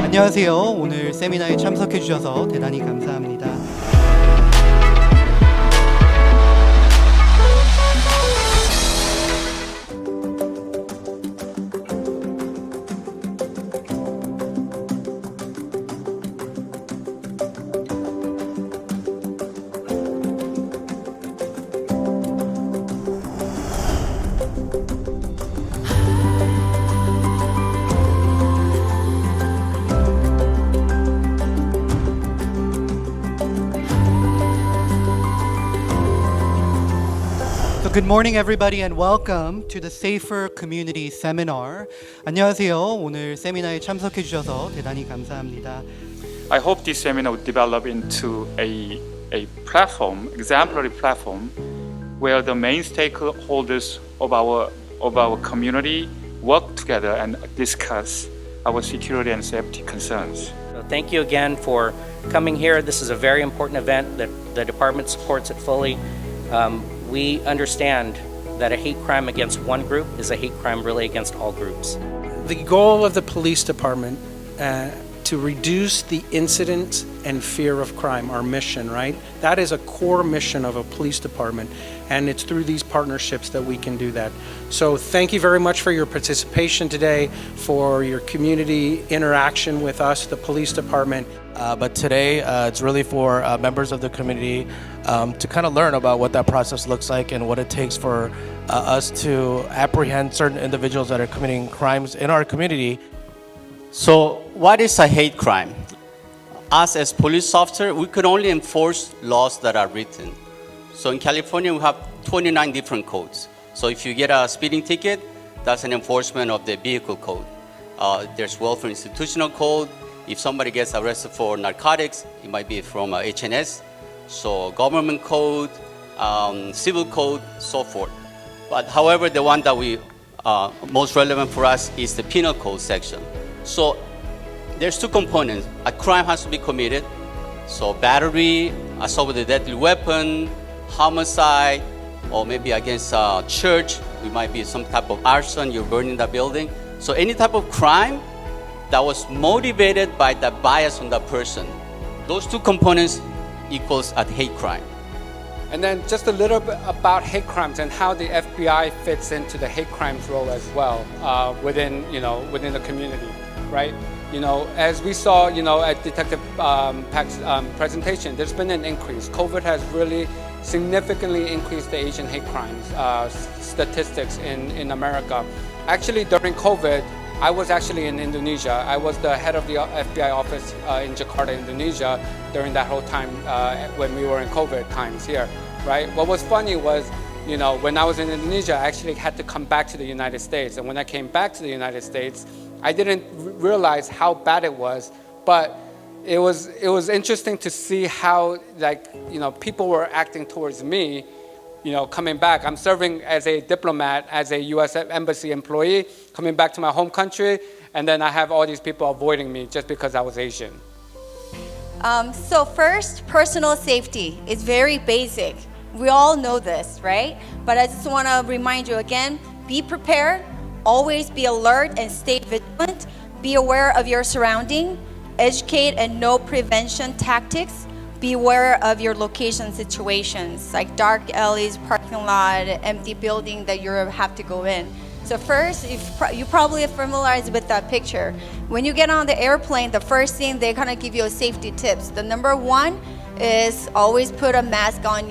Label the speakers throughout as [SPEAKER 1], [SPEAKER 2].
[SPEAKER 1] 안녕하세요. 오늘 세미나에 참석해 주셔서 대단히 감사합니다. Good morning, everybody, and welcome to the Safer Community Seminar. 안녕하세요. 오늘 세미나에 참석해 주셔서 대단히 감사합니다.
[SPEAKER 2] I hope this seminar would develop into a platform, exemplary platform, where the main stakeholders of our community work together and discuss our security and safety concerns.
[SPEAKER 3] So thank you again for coming here. This is a very important event that the department supports it fully. We understand that a hate crime against one group is a hate crime really against all groups.
[SPEAKER 4] The goal of the police department to reduce the incidence and fear of crime, our mission, right? That is a core mission of a police department, and it's through these partnerships that we can do that. So thank you very much for your participation today, for your community interaction with us, the police department.
[SPEAKER 5] But today, it's really for members of the community to kind of learn about what that process looks like and what it takes for us to apprehend certain individuals that are committing crimes in our community.
[SPEAKER 6] So what is a hate crime? Us as police officers, we could only enforce laws that are written. So in California, we have 29 different codes. So if you get a speeding ticket, that's an enforcement of the vehicle code. There's welfare institutional code. If somebody gets arrested for narcotics, it might be from HNS. So government code, civil code, so forth. But however, the one that we most relevant for us is the penal code section. So there's two components. A crime has to be committed. So battery, assault with a deadly weapon, homicide, or maybe against a church. It might be some type of arson, you're burning the building. So any type of crime that was motivated by the bias on that person. Those two components equals a hate crime.
[SPEAKER 7] And then just a little bit about hate crimes and how the FBI fits into the hate crimes role as well within the community, right? As we saw, at Detective Pak's presentation, there's been an increase. COVID has really significantly increased the Asian hate crimes statistics in America. Actually, during COVID, I was actually in Indonesia. I was the head of the FBI office in Jakarta, Indonesia, during that whole time when we were in COVID times here, right? What was funny was, when I was in Indonesia, I actually had to come back to the United States. And when I came back to the United States, I didn't realize how bad it was, but it was interesting to see how people were acting towards me. Coming back, I'm serving as a diplomat, as a U.S. Embassy employee, coming back to my home country, and then I have all these people avoiding me just because I was Asian.
[SPEAKER 8] So first, personal safety is very basic. We all know this, right? But I just want to remind you again, be prepared, always be alert and stay vigilant, be aware of your surrounding, educate and know prevention tactics. Be aware of your location situations, like dark alleys, parking lot, empty building that you have to go in. So first, you probably are familiarized with that picture. When you get on the airplane, the first thing they kind of give you safety tips. The number one is always put a mask on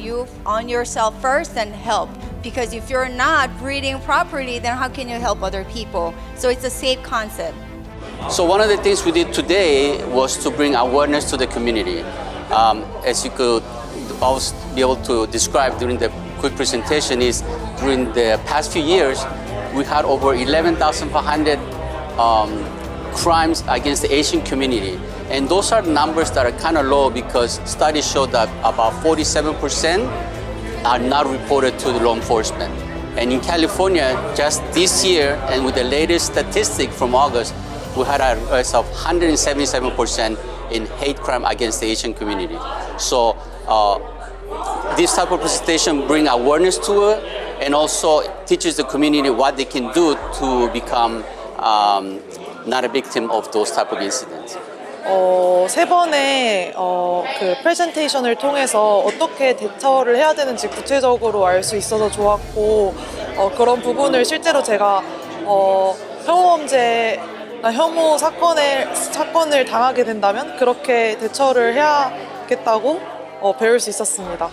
[SPEAKER 8] yourself first and help. Because if you're not breathing properly, then how can you help other people? So it's a safe concept.
[SPEAKER 6] So one of the things we did today was to bring awareness to the community. As you could also be able to describe during the quick presentation is during the past few years, we had over 11,500 crimes against the Asian community. And those are numbers that are kind of low because studies show that about 47% are not reported to the law enforcement. And in California, just this year, and with the latest statistic from August, we had a rise of 177% in hate crime against the Asian community. So this type of presentation bring awareness to it, and also teaches the community what they can do to become not a victim of those type of incidents.
[SPEAKER 9] 세 번의 그 프레젠테이션을 통해서 어떻게 대처를 해야 되는지 구체적으로 알 수 있어서 좋았고 그런 부분을 실제로 제가 혐오범죄나 혐오 사건을 당하게 된다면 그렇게 대처를 해야겠다고 배울 수 있었습니다.